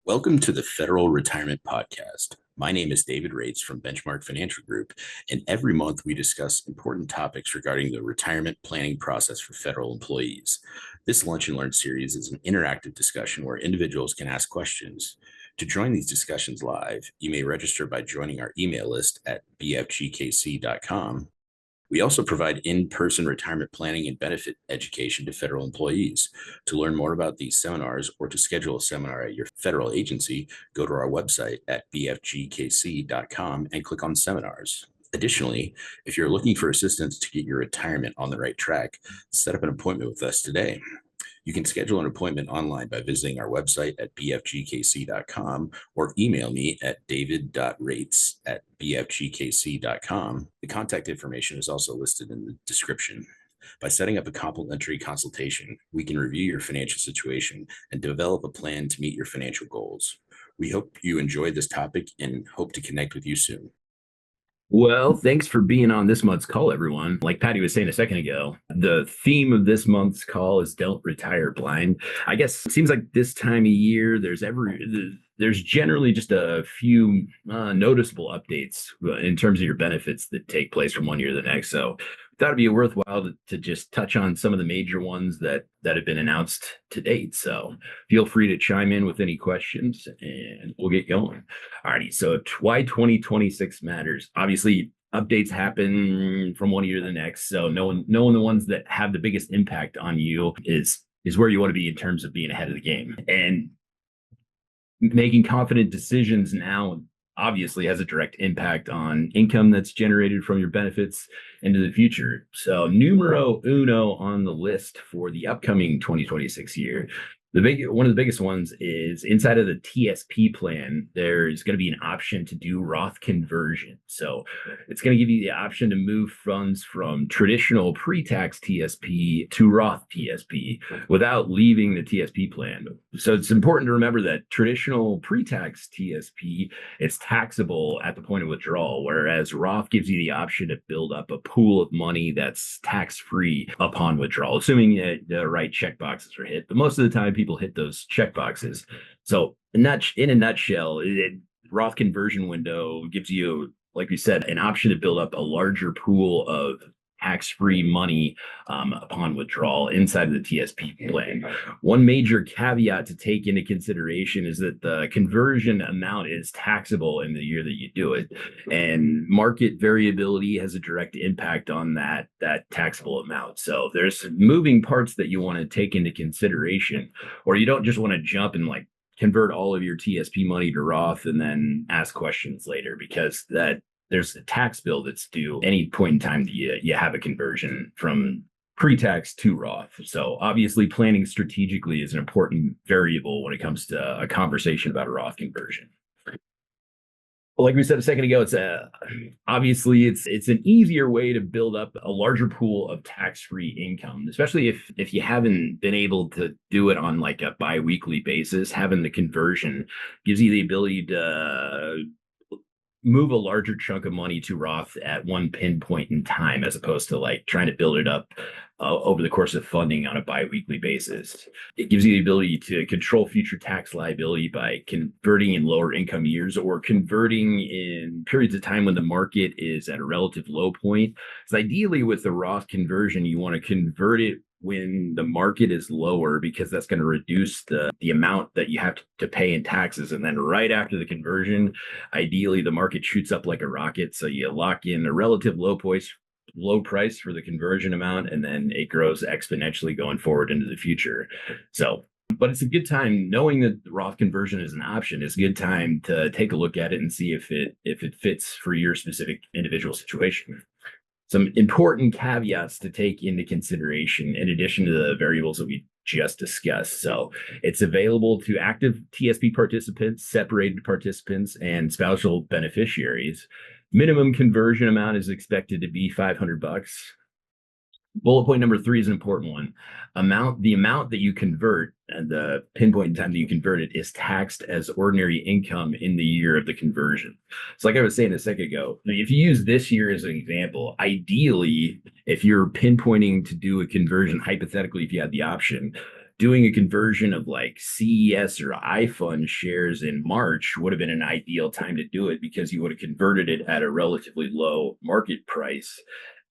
Welcome to the Federal Retirement Podcast. My name is David Rates from Benchmark Financial Group, and every month we discuss important topics regarding the retirement planning process for federal employees. This Lunch and Learn series is an interactive discussion where individuals can ask questions. To join these discussions live, you may register by joining our email list at bfgkc.com. We also provide in-person retirement planning and benefit education to federal employees. To learn more about these seminars or to schedule a seminar at your federal agency, go to our website at bfgkc.com and click on seminars. Additionally, if you're looking for assistance to get your retirement on the right track, set up an appointment with us today. You can schedule an appointment online by visiting our website at bfgkc.com or email me at david.rates@bfgkc.com. The contact information is also listed in the description. By setting up a complimentary consultation, we can review your financial situation and develop a plan to meet your financial goals. We hope you enjoyed this topic and hope to connect with you soon. Well, thanks for being on this month's call, everyone. Like Patty was saying a second ago, the theme of this month's call is "Don't Retire Blind." I guess it seems like this time of year, there's generally just a few noticeable updates in terms of your benefits that take place from one year to the next. So I thought it'd be worthwhile to just touch on some of the major ones that have been announced to date. So feel free to chime in with any questions and we'll get going. Alrighty, so why 2026 matters. Obviously, updates happen from one year to the next. So knowing the ones that have the biggest impact on you is where you want to be in terms of being ahead of the game. And making confident decisions now obviously has a direct impact on income that's generated from your benefits into the future. So numero uno on the list for the upcoming 2026 year. One of the biggest ones is inside of the TSP plan, there's going to be an option to do Roth conversion. So it's going to give you the option to move funds from traditional pre-tax TSP to Roth TSP without leaving the TSP plan. So it's important to remember that traditional pre-tax TSP, it's taxable at the point of withdrawal, whereas Roth gives you the option to build up a pool of money that's tax-free upon withdrawal, assuming that the right check boxes are hit. But most of the time, people hit those check boxes. So in a nutshell, Roth conversion window gives you, like we said, an option to build up a larger pool of tax-free money upon withdrawal inside of the TSP plan. One major caveat to take into consideration is that the conversion amount is taxable in the year that you do it, and market variability has a direct impact on that taxable amount. So there's moving parts that you want to take into consideration, or you don't just want to jump and like convert all of your TSP money to Roth and then ask questions later, because there's a tax bill that's due any point in time that you have a conversion from pre-tax to Roth. So obviously planning strategically is an important variable when it comes to a conversation about a Roth conversion. Well, like we said a second ago, it's obviously it's an easier way to build up a larger pool of tax-free income, especially if you haven't been able to do it on like a bi-weekly basis. Having the conversion gives you the ability to move a larger chunk of money to Roth at one pinpoint in time, as opposed to like trying to build it up over the course of funding on a bi-weekly basis. It gives you the ability to control future tax liability by converting in lower income years or converting in periods of time when the market is at a relative low point. So ideally with the Roth conversion, you want to convert it when the market is lower, because that's going to reduce the amount that you have to pay in taxes. And then right after the conversion, ideally the market shoots up like a rocket. So you lock in a relative low price for the conversion amount, and then it grows exponentially going forward into the future. So, but it's a good time, knowing that the Roth conversion is an option, it's a good time to take a look at it and see if it fits for your specific individual situation. Some important caveats to take into consideration in addition to the variables that we just discussed. So it's available to active TSP participants, separated participants, and spousal beneficiaries. Minimum conversion amount is expected to be $500. Bullet point number 3 is an important one. The amount that you convert and the pinpoint in time that you convert it is taxed as ordinary income in the year of the conversion. So like I was saying a second ago, if you use this year as an example, ideally, if you're pinpointing to do a conversion, hypothetically, if you had the option, doing a conversion of like CES or iFund shares in March would have been an ideal time to do it, because you would have converted it at a relatively low market price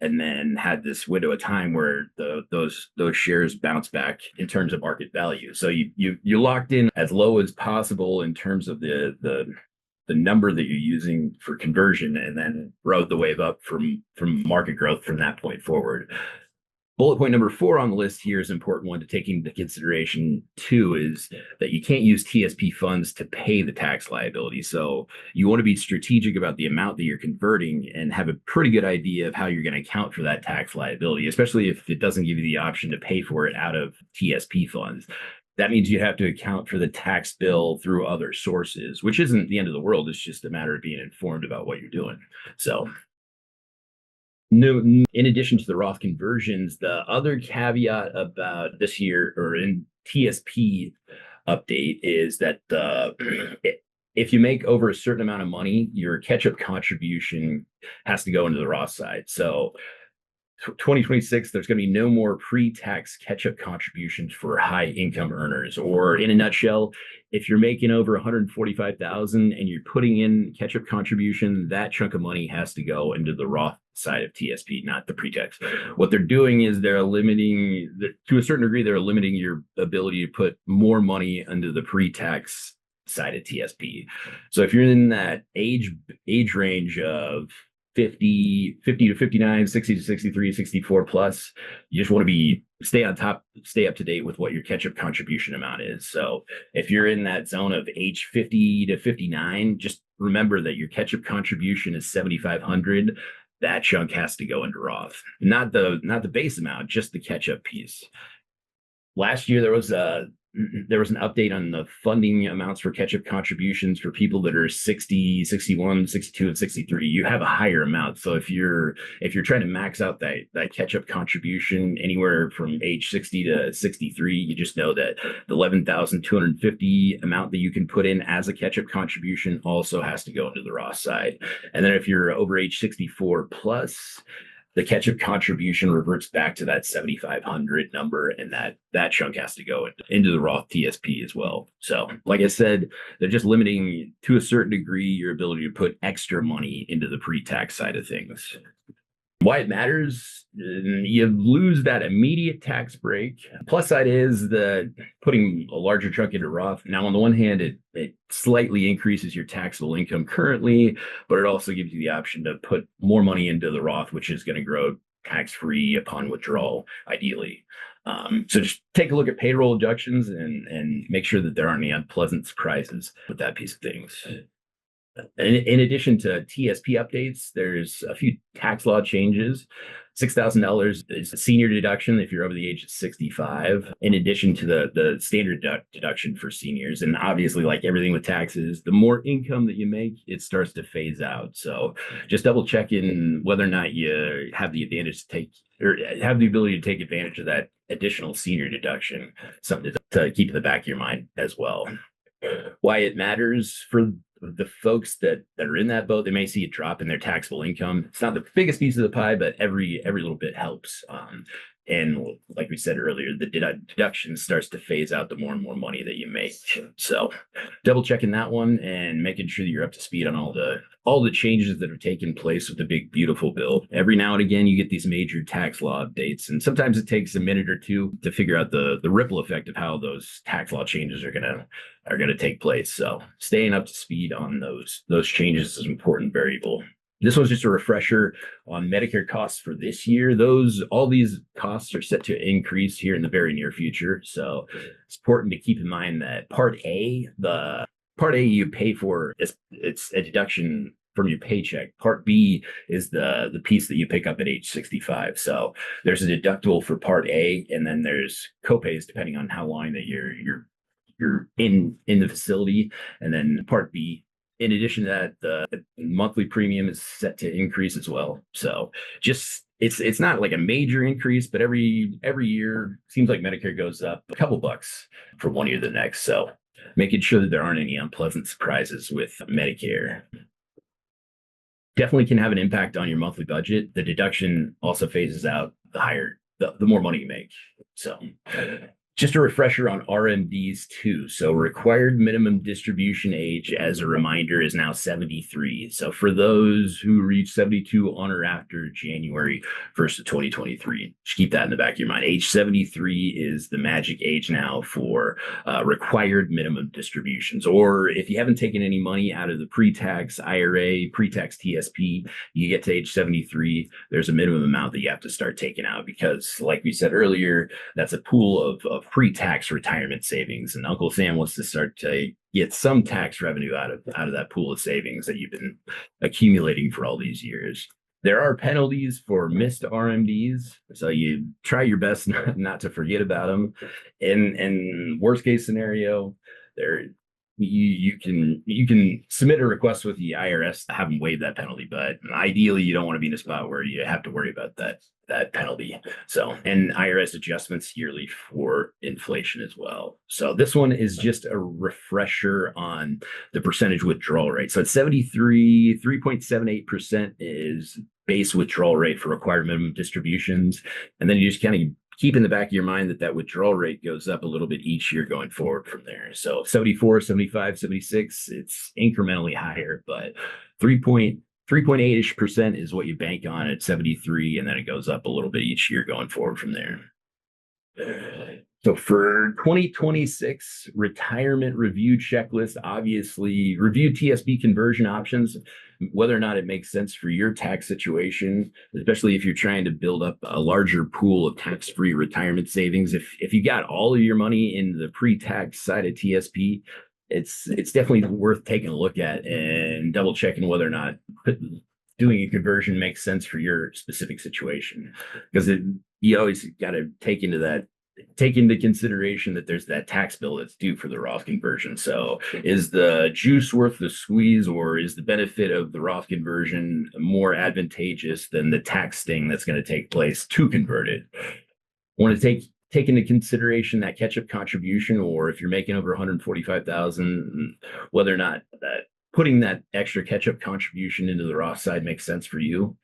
and then had this window of time where those shares bounce back in terms of market value. So you locked in as low as possible in terms of the number that you're using for conversion, and then rode the wave up from market growth from that point forward. Bullet point number 4 on the list here is an important one to take into consideration too, is that you can't use TSP funds to pay the tax liability. So you want to be strategic about the amount that you're converting and have a pretty good idea of how you're going to account for that tax liability, especially if it doesn't give you the option to pay for it out of TSP funds. That means you have to account for the tax bill through other sources, which isn't the end of the world. It's just a matter of being informed about what you're doing. So no, in addition to the Roth conversions, the other caveat about this year or in TSP update is that if you make over a certain amount of money, your catch-up contribution has to go into the Roth side. So 2026, there's going to be no more pre-tax catch-up contributions for high income earners. Or in a nutshell, if you're making over 145,000 and you're putting in catch-up contribution, that chunk of money has to go into the Roth side of TSP, not the pre-tax. What they're doing is they're limiting, to a certain degree, they're limiting your ability to put more money into the pre-tax side of TSP. So if you're in that age range of 50 to 59, 60 to 63, 64 plus, you just want to stay on top, stay up to date with what your catch-up contribution amount is. So if you're in that zone of age 50 to 59, just remember that your catch-up contribution is 7,500. That chunk has to go into Roth, not the base amount, just the catch-up piece. Last year there was an update on the funding amounts for catch-up contributions for people that are 60, 61, 62, and 63. You have a higher amount. So if you're trying to max out that catch-up contribution anywhere from age 60 to 63, you just know that the 11,250 amount that you can put in as a catch-up contribution also has to go into the Roth side. And then if you're over age 64 plus, the catch-up contribution reverts back to that 7,500 number, and that chunk has to go into the Roth TSP as well. So, like I said, they're just limiting to a certain degree your ability to put extra money into the pre-tax side of things. Why it matters, you lose that immediate tax break. Plus side is that putting a larger chunk into Roth. Now, on the one hand, it slightly increases your taxable income currently, but it also gives you the option to put more money into the Roth, which is going to grow tax-free upon withdrawal, ideally. So just take a look at payroll deductions and make sure that there aren't any unpleasant surprises with that piece of things. In addition to TSP updates, there's a few tax law changes. $6,000 is a senior deduction if you're over the age of 65, in addition to the standard deduction for seniors. And obviously, like everything with taxes, the more income that you make, it starts to phase out. So just double check in whether or not you have the advantage to take, or have the ability to take advantage of that additional senior deduction. Something to keep in the back of your mind as well. Why it matters for the folks that are in that boat, they may see a drop in their taxable income. It's not the biggest piece of the pie, but every little bit helps. And like we said earlier, the deduction starts to phase out the more and more money that you make. So double checking that one and making sure that you're up to speed on all the changes that have taken place with the big, beautiful bill. Every now and again, you get these major tax law updates, and sometimes it takes a minute or two to figure out the ripple effect of how those tax law changes are gonna take place. So staying up to speed on those changes is an important variable. This was just a refresher on Medicare costs for this year. All these costs are set to increase here in the very near future. So it's important to keep in mind that Part A you pay for, it's a deduction from your paycheck. Part B is the piece that you pick up at age 65. So there's a deductible for Part A, and then there's copays depending on how long that you're in the facility. And then Part B, in addition to that, the monthly premium is set to increase as well. So just it's not like a major increase, but every year seems like Medicare goes up a couple bucks from one year to the next. So making sure that there aren't any unpleasant surprises with Medicare. Definitely can have an impact on your monthly budget. The deduction also phases out the more money you make. So Just a refresher on RMDs too. So required minimum distribution age, as a reminder, is now 73. So for those who reach 72 on or after January 1st of 2023, just keep that in the back of your mind. Age 73 is the magic age now for required minimum distributions. Or if you haven't taken any money out of the pre-tax IRA, pre-tax TSP, you get to age 73, there's a minimum amount that you have to start taking out because, like we said earlier, that's a pool of pre-tax retirement savings, and Uncle Sam wants to start to get some tax revenue out of that pool of savings that you've been accumulating for all these years. There are penalties for missed RMDs, so you try your best not to forget about them. In worst case scenario, there you can submit a request with the IRS to have them waive that penalty, but ideally you don't want to be in a spot where you have to worry about that penalty. So, and IRS adjustments yearly for inflation as well. So this one is just a refresher on the percentage withdrawal rate. So at 3.78% is base withdrawal rate for required minimum distributions. And then you just kind of keep in the back of your mind that withdrawal rate goes up a little bit each year going forward from there. So 74, 75, 76, it's incrementally higher, but 3.8% is what you bank on at 73, and then it goes up a little bit each year going forward from there. So for 2026 retirement review checklist, obviously review TSP conversion options, whether or not it makes sense for your tax situation, especially if you're trying to build up a larger pool of tax-free retirement savings. If you got all of your money in the pre-tax side of TSP, it's definitely worth taking a look at and double checking whether or not doing a conversion makes sense for your specific situation, because you always got to take into consideration that there's that tax bill that's due for the Roth conversion. So is the juice worth the squeeze, or is the benefit of the Roth conversion more advantageous than the tax sting that's going to take place to convert it? Want to take into consideration that catch-up contribution, or if you're making over 145,000, whether or not that putting that extra catch-up contribution into the Roth side makes sense for you.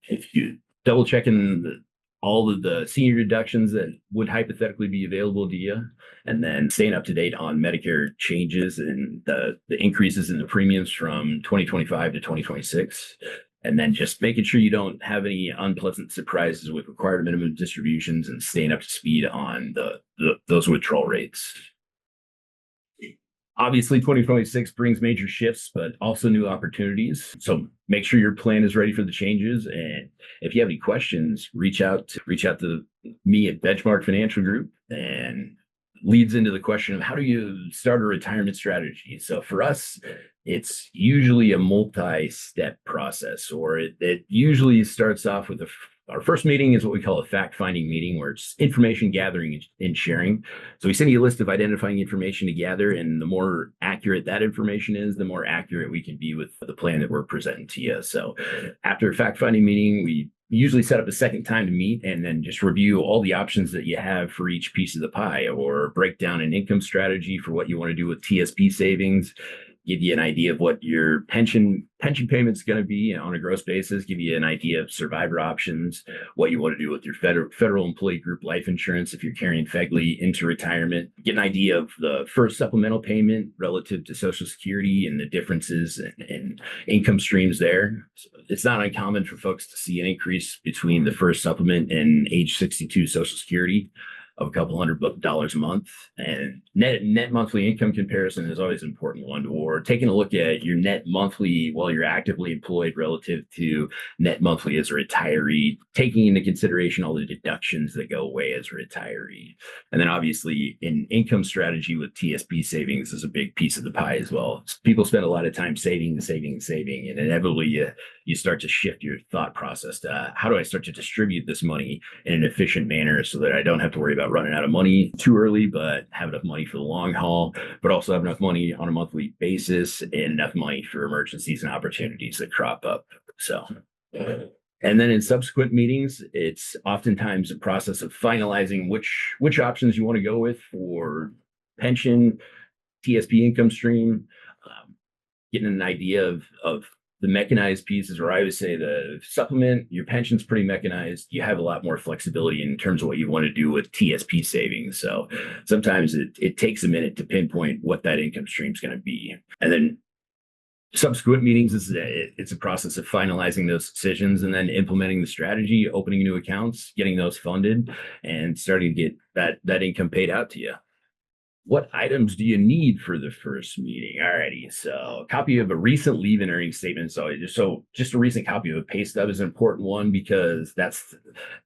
If you double checking all of the senior deductions that would hypothetically be available to you, and then staying up to date on Medicare changes and the increases in the premiums from 2025 to 2026. And then just making sure you don't have any unpleasant surprises with required minimum distributions, and staying up to speed on those withdrawal rates. Obviously, 2026 brings major shifts, but also new opportunities. So make sure your plan is ready for the changes. And if you have any questions, reach out to me at Benchmark Financial Group, and leads into the question of how do you start a retirement strategy. So for us, it's usually a multi-step process, or it usually starts off with our first meeting is what we call a fact-finding meeting, where it's information gathering and sharing. So we send you a list of identifying information to gather, and the more accurate that information is, the more accurate we can be with the plan that we're presenting to you. So after a fact-finding meeting, we usually set up a second time to meet and then just review all the options that you have for each piece of the pie, or break down an income strategy for what you want to do with TSP savings, give you an idea of what your pension payment's going to be on a gross basis, give you an idea of survivor options, what you want to do with your federal employee group life insurance if you're carrying FEGLI into retirement, get an idea of the first supplemental payment relative to Social Security and the differences in income streams there. So it's not uncommon for folks to see an increase between the first supplement and age 62 Social Security of a couple $100 a month. And net monthly income comparison is always an important one, or taking a look at your net monthly while you're actively employed relative to net monthly as a retiree, taking into consideration all the deductions that go away as a retiree. And then obviously an income strategy with TSP savings is a big piece of the pie as well. People spend a lot of time saving, and inevitably you start to shift your thought process to how do I start to distribute this money in an efficient manner so that I don't have to worry about running out of money too early, but have enough money for the long haul, but also have enough money on a monthly basis and enough money for emergencies and opportunities that crop up. So, and then in subsequent meetings, it's oftentimes a process of finalizing which options you want to go with for pension, TSP income stream, getting an idea of The mechanized pieces, or I would say the supplement, your pension's pretty mechanized. You have a lot more flexibility in terms of what you want to do with TSP savings. So sometimes it takes a minute to pinpoint what that income stream is going to be. And then subsequent meetings it's a process of finalizing those decisions and then implementing the strategy, opening new accounts, getting those funded, and starting to get that income paid out to you. What items do you need for the first meeting? Alrighty, so a copy of a recent leave and earnings statement. So just a recent copy of a pay stub is an important one because that's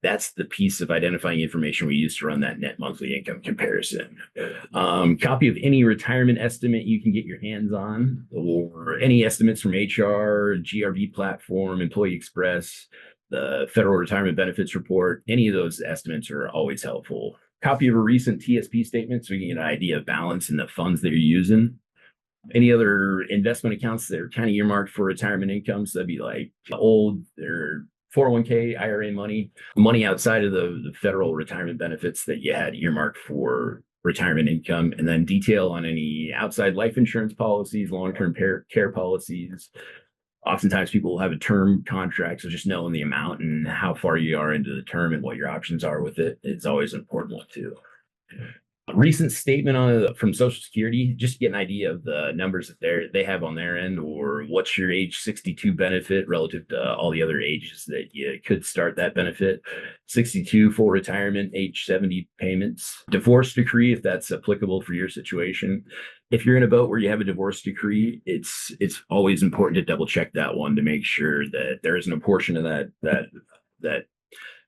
the piece of identifying information we use to run that net monthly income comparison. Copy of any retirement estimate you can get your hands on, or any estimates from HR, GRV platform, Employee Express, the Federal Retirement Benefits Report. Any of those estimates are always helpful. Copy of a recent TSP statement so you can get an idea of balance in the funds that you're using. Any other investment accounts that are kind of earmarked for retirement income. So that'd be like old or 401k, IRA money outside of the federal retirement benefits that you had earmarked for retirement income, and then detail on any outside life insurance policies, long-term care policies. Oftentimes people will have a term contract, so just knowing the amount and how far you are into the term and what your options are with it is always an important one too. A recent statement from Social Security, just to get an idea of the numbers that they have on their end, or what's your age 62 benefit relative to all the other ages that you could start that benefit. 62 full retirement, age 70 payments. Divorce decree, if that's applicable for your situation. If you're in a boat where you have a divorce decree, it's always important to double check that one to make sure that there isn't a portion of that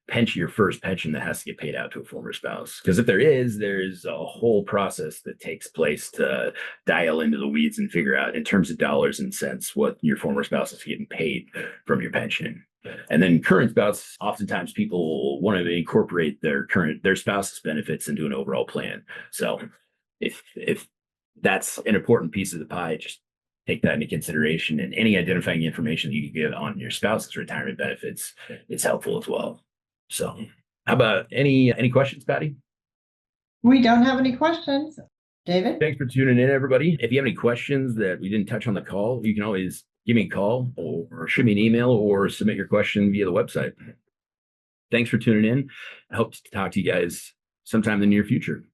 pension, your first pension, that has to get paid out to a former spouse. Because if there's a whole process that takes place to dial into the weeds and figure out in terms of dollars and cents what your former spouse is getting paid from your pension. And then current spouse, oftentimes people want to incorporate their spouse's benefits into an overall plan. So if that's an important piece of the pie, just take that into consideration, and any identifying information you can give on your spouse's retirement benefits is helpful as well. So how about any questions, Patty? We don't have any questions. David? Thanks for tuning in, everybody. If you have any questions that we didn't touch on the call, you can always give me a call or shoot me an email or submit your question via the website. Thanks for tuning in. I hope to talk to you guys sometime in the near future.